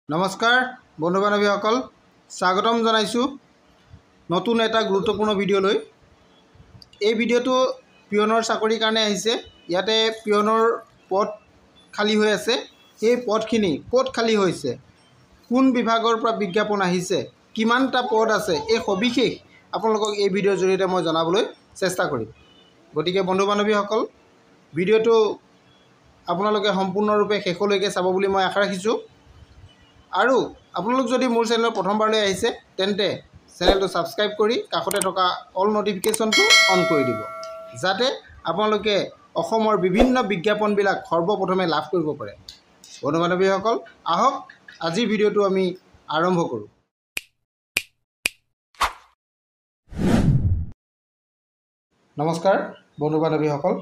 নমস্কাৰ বন্ধু বান্ধৱীসকল, স্বাগতম জনাইছোঁ নতুন এটা গুৰুত্বপূৰ্ণ ভিডিঅ'লৈ। এই ভিডিঅ'টো পিয়নৰ চাকৰিৰ কাৰণে আহিছে। ইয়াতে পিয়নৰ পদ খালী হৈ আছে। এই পদখিনি ক'ত খালী হৈছে, কোন বিভাগৰ পৰা বিজ্ঞাপন আহিছে, কিমানটা পদ আছে, এই সবিশেষ আপোনালোকক এই ভিডিঅ'ৰ জৰিয়তে মই জনাবলৈ চেষ্টা কৰিম। গতিকে বন্ধু বান্ধৱীসকল, ভিডিঅ'টো আপোনালোকে সম্পূৰ্ণৰূপে শেষলৈকে চাব বুলি মই আশা ৰাখিছোঁ। আৰু আপোনালোক যদি মোৰ চেনেলত প্ৰথমবাৰলৈ আহিছে তেন্তে চেনেলটো ছাবস্ক্ৰাইব কৰি কাষতে থকা অল নটিফিকেশ্যনটো অন কৰি দিব, যাতে আপোনালোকে অসমৰ বিভিন্ন বিজ্ঞাপনবিলাক সৰ্বপ্ৰথমে লাভ কৰিব পাৰে। বন্ধু বান্ধৱীসকল, আহক আজিৰ ভিডিঅ'টো আমি আৰম্ভ কৰোঁ। নমস্কাৰ বন্ধু বান্ধৱীসকল,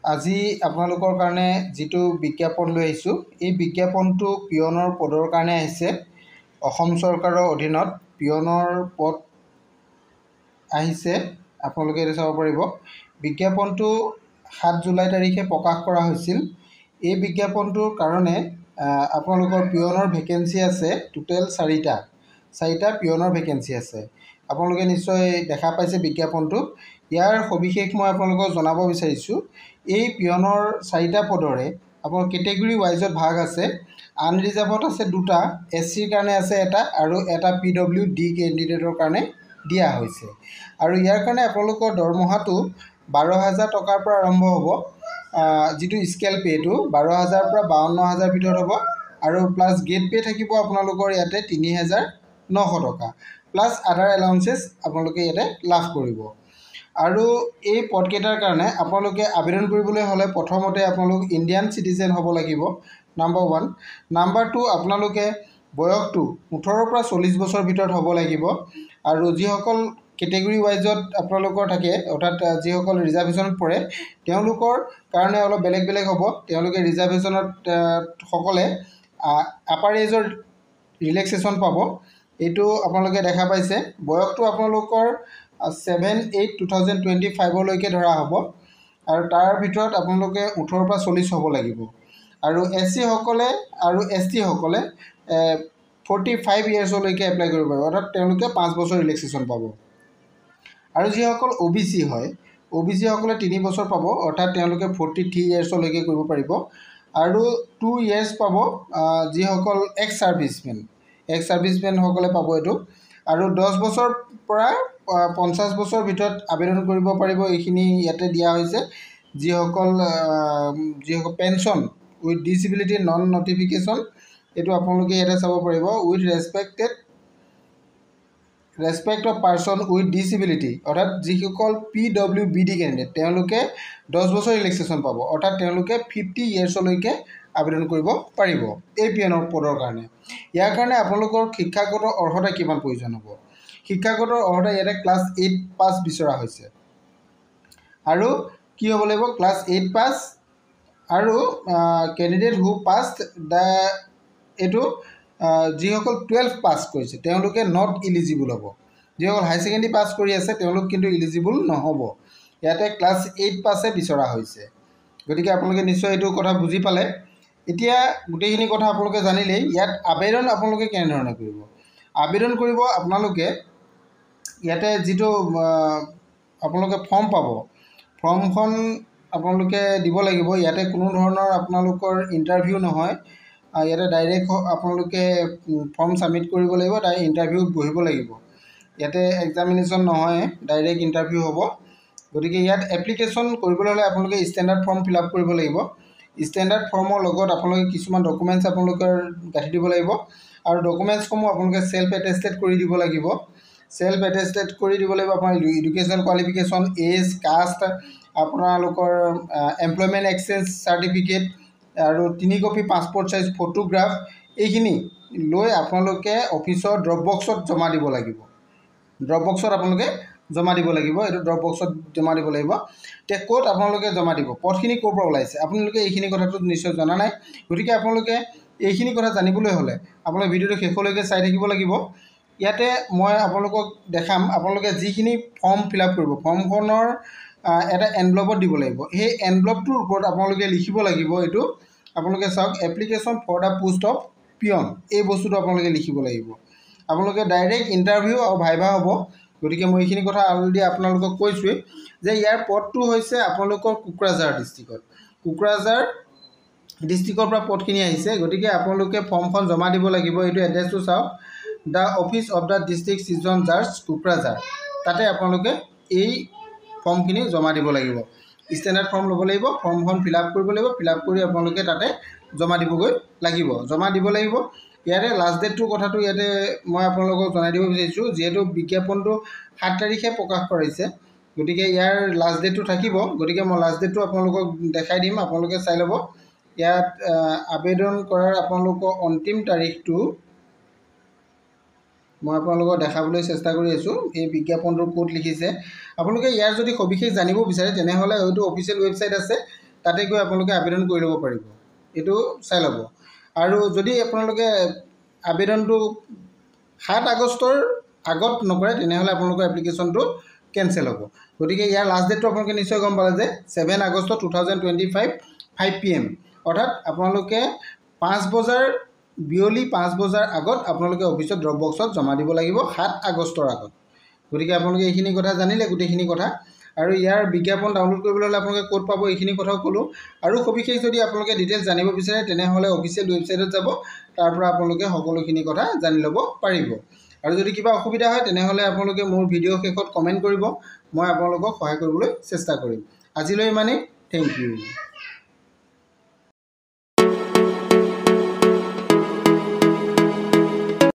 আজি আপোনালোকৰ কাৰণে যিটো বিজ্ঞাপন লৈ আহিছোঁ, এই বিজ্ঞাপনটো পিয়নৰ পদৰ কাৰণে আহিছে। অসম চৰকাৰৰ অধীনত পিয়নৰ পদ আহিছে। আপোনালোকে এইটো চাব পাৰিব। বিজ্ঞাপনটো 7 জুলাই তাৰিখে প্ৰকাশ কৰা হৈছিল। এই বিজ্ঞাপনটোৰ কাৰণে আপোনালোকৰ পিয়নৰ ভেকেঞ্চি আছে টোটেল 4টা পিয়নৰ ভেকেঞ্চি আছে। আপোনালোকে নিশ্চয় দেখা পাইছে বিজ্ঞাপনটো। ইয়াৰ সবিশেষ মই আপোনালোকক জনাব বিচাৰিছোঁ। এই পিয়নৰ 4টা পদৰে আপোনাৰ কেটেগৰী ৱাইজত ভাগ আছে। আনৰিজাৰ্ভত আছে 2টা, SCৰ কাৰণে আছে 1টা আৰু এটা PWD কেণ্ডিডেটৰ কাৰণে দিয়া হৈছে। আৰু ইয়াৰ কাৰণে আপোনালোকৰ দৰমহাটো 12,000 টকাৰ পৰা আৰম্ভ হ'ব। যিটো স্কেল পে'টো 12,000 পৰা 52,000 ভিতৰত হ'ব। আৰু প্লাছ গেট পে' থাকিব আপোনালোকৰ ইয়াতে 3,900 টকা, প্লাছ আদাৰ এলাউন্সেছ আপোনালোকে ইয়াতে লাভ কৰিব। আৰু এই পদকেইটাৰ কাৰণে আপোনালোকে আবেদন কৰিবলৈ হ'লে প্ৰথমতে আপোনালোক ইণ্ডিয়ান চিটিজেন হ'ব লাগিব, নাম্বাৰ 1। নাম্বাৰ 2, আপোনালোকে বয়সটো 18 পৰা 40 বছৰ ভিতৰত হ'ব লাগিব। আৰু যিসকল কেটেগৰী ৱাইজত আপোনালোকৰ থাকে, অৰ্থাৎ যিসকল ৰিজাৰ্ভেশ্যনত পৰে, তেওঁলোকৰ কাৰণে অলপ বেলেগ হ'ব। তেওঁলোকে ৰিজাৰ্ভেশ্যনত সকলে আপাৰ এজৰ ৰিলেক্সেশ্যন পাব। এইটো আপোনালোকে দেখা পাইছে। বয়সটো আপোনালোকৰ 7/8/2025 ধৰা হ'ব। আৰু তাৰ ভিতৰত আপোনালোকে 18 পৰা 40 হ'ব লাগিব। আৰু SC সকলে আৰু ST সকলে 45 ইয়াৰ্ছলৈকে এপ্লাই কৰিব পাৰিব, অৰ্থাৎ তেওঁলোকে 5 বছৰ ৰিলেক্সেশ্যন পাব। আৰু যিসকল OBC হয়, OBC সকলে 3 বছৰ পাব, অৰ্থাৎ তেওঁলোকে 43 ইয়াৰ্ছলৈকে কৰিব পাৰিব। আৰু 2 ইয়াৰ্ছ পাব যিসকল এক্স ছাৰ্ভিচমেন সকলে পাব এইটো। আৰু 10 বছৰ পৰা 50 বছৰ ভিতৰত আবেদন কৰিব পাৰিব। এইখিনি ইয়াতে দিয়া হৈছে। যিসকল pension with disability non notification, এইটো আপোনালোকে ইয়াতে চাব পাৰিব। With respect of person with disability, অৰ্থাৎ যিসকল PWBD কেণ্ডিডেট, তেওঁলোকে 10 বছৰ ৰিলেক্সেশ্যন পাব, অৰ্থাৎ তেওঁলোকে 50 ইয়াৰ্ছলৈকে আবেদন কৰিব পাৰিব এই পিয়নৰ পদৰ কাৰণে। ইয়াৰ কাৰণে আপোনালোকৰ শিক্ষাগত অৰ্হতা কিমান প্ৰয়োজন হ'ব? শিক্ষাগত অৰ্হতা ইয়াতে ক্লাছ 8 পাছ বিচৰা হৈছে। আৰু কি হ'ব লাগিব? ক্লাছ 8 পাছ। আৰু কেণ্ডিডেট হু পাছড এইটো যিসকল 12 পাছ কৰিছে তেওঁলোকে নট ইলিজিবল হ'ব। যিসকল হাই ছেকেণ্ডেৰী পাছ কৰি আছে তেওঁলোক কিন্তু ইলিজিবল নহ'ব। ইয়াতে ক্লাছ 8 পাছে বিচৰা হৈছে। গতিকে আপোনালোকে নিশ্চয় এইটো কথা বুজি পালে। এতিয়া গোটেইখিনি কথা আপোনালোকে জানিলেই। ইয়াত আবেদন আপোনালোকে কেনেধৰণে কৰিব? আবেদন কৰিব আপোনালোকে ইয়াতে যিটো আপোনালোকে ফৰ্ম পাব, ফৰ্মখন আপোনালোকে দিব লাগিব। ইয়াতে কোনো ধৰণৰ আপোনালোকৰ ইণ্টাৰভিউ নহয়। ইয়াতে ডাইৰেক্ট আপোনালোকে ফৰ্ম ছাবমিট কৰিব লাগিব, তাই ইণ্টাৰভিউত বহিব লাগিব। ইয়াতে এক্সামিনেশ্যন নহয়, ডাইৰেক্ট ইণ্টাৰভিউ হ'ব। গতিকে ইয়াত এপ্লিকেশ্যন কৰিবলৈ হ'লে আপোনালোকে ষ্টেণ্ডাৰ্ড ফৰ্ম ফিল আপ কৰিব লাগিব। ষ্টেণ্ডাৰ্ড ফৰ্মৰ লগত আপোনালোকে কিছুমান ডকুমেণ্টছ আপোনালোকৰ গাঁঠি দিব লাগিব। আৰু ডকুমেণ্টছসমূহ আপোনালোকে ছেল্ফ এটেষ্টেড কৰি দিব লাগিব। আপোনাৰ এডুকেশ্যনেল কোৱালিফিকেশ্যন, এজ, কাষ্ট, আপোনালোকৰ এমপ্লয়মেণ্ট এক্সচেঞ্জ চাৰ্টিফিকেট আৰু 3 কপি পাছপৰ্ট চাইজ ফটোগ্ৰাফ, এইখিনি লৈ আপোনালোকে অফিচৰ ড্ৰপ বক্সত জমা দিব লাগিব। এইটো ড্ৰপ বক্সত জমা দিব লাগিব। এতিয়া ক'ত আপোনালোকে জমা দিব? পদখিনি ক'ৰ পৰা ওলাইছে? আপোনালোকে এইখিনি কথাটো নিশ্চয় জনা নাই। গতিকে আপোনালোকে এইখিনি কথা জানিবলৈ হ'লে আপোনালোকে ভিডিঅ'টো শেষলৈকে চাই থাকিব লাগিব। ইয়াতে মই আপোনালোকক দেখাম। আপোনালোকে যিখিনি ফৰ্ম ফিল আপ কৰিব, ফৰ্মখনৰ এটা এনভেলপত দিব লাগিব। সেই এনভেলপটোৰ ওপৰত আপোনালোকে লিখিব লাগিব এইটো। আপোনালোকে চাওক, application for the post of peon এই বস্তুটো আপোনালোকে লিখিব লাগিব। আপোনালোকে ডাইৰেক্ট ইণ্টাৰভিউ আৰু ভাইভা হ'ব। গতিকে মই এইখিনি কথা অলৰেডি আপোনালোকক কৈছোঁৱেই যে ইয়াৰ পদটো হৈছে আপোনালোকৰ কোকৰাঝাৰ ডিষ্ট্ৰিক্টত। কোকৰাঝাৰ ডিষ্ট্ৰিক্টৰ পৰা পদখিনি আহিছে। গতিকে আপোনালোকে ফৰ্মখন জমা দিব লাগিব। এইটো এড্ৰেছটো চাওক, the office of the district season জাজ কোকৰাঝাৰ। তাতে আপোনালোকে এই ফৰ্মখিনি জমা দিব লাগিব। ষ্টেণ্ডাৰ্ড ফৰ্ম ল'ব লাগিব, ফৰ্মখন ফিল আপ কৰিব লাগিব। ফিল আপ কৰি আপোনালোকে তাতে জমা দিবগৈ লাগিব, জমা দিব লাগিব। ইয়াতে লাষ্ট ডেটটোৰ কথাটো ইয়াতে মই আপোনালোকক জনাই দিব বিচাৰিছোঁ। যিহেতু বিজ্ঞাপনটো 7 তাৰিখে প্ৰকাশ কৰিছে, গতিকে ইয়াৰ লাষ্ট ডেটটো থাকিব। গতিকে মই লাষ্ট ডেটটো আপোনালোকক দেখাই দিম, আপোনালোকে চাই ল'ব। ইয়াত আবেদন কৰাৰ আপোনালোকৰ অন্তিম তাৰিখটো মই আপোনালোকক দেখাবলৈ চেষ্টা কৰি আছোঁ। এই বিজ্ঞাপনটোৰ ক'ত লিখিছে, আপোনালোকে ইয়াৰ যদি সবিশেষ জানিব বিচাৰে তেনেহ'লে হয়তো অফিচিয়েল ৱেবছাইট আছে, তাতে গৈ আপোনালোকে আবেদন কৰি ল'ব পাৰিব। এইটো চাই ল'ব। আৰু যদি আপোনালোকে আবেদনটো 7 আগষ্টৰ আগত নকৰে তেনেহ'লে আপোনালোকৰ এপ্লিকেশ্যনটো কেঞ্চেল হ'ব। গতিকে ইয়াৰ লাষ্ট ডেটটো আপোনালোকে নিশ্চয় গম পালে যে 7 আগষ্ট 2025 5 PM, অৰ্থাৎ আপোনালোকে 5 বজাৰ বিয়লি 5 বজাৰ আগত আপোনালোকে অফিচত ড্ৰপ বক্সত জমা দিব লাগিব 7 আগষ্টৰ আগত। গতিকে আপোনালোকে এইখিনি কথা জানিলে গোটেইখিনি কথা। আৰু ইয়াৰ বিজ্ঞাপন ডাউনলোড কৰিবলৈ হ'লে আপোনালোকে ক'ত পাব এইখিনি কথাও ক'লোঁ। আৰু সবিশেষ যদি আপোনালোকে ডিটেইলছ জানিব বিচাৰে তেনেহ'লে অফিচিয়েল ৱেবছাইটত যাব, তাৰ পৰা আপোনালোকে সকলোখিনি কথা জানি ল'ব পাৰিব। আৰু যদি কিবা অসুবিধা হয় তেনেহ'লে আপোনালোকে মোৰ ভিডিঅ' শেষত কমেণ্ট কৰিব, মই আপোনালোকক সহায় কৰিবলৈ চেষ্টা কৰিম। আজিলৈ ইমানেই, থেংক ইউ।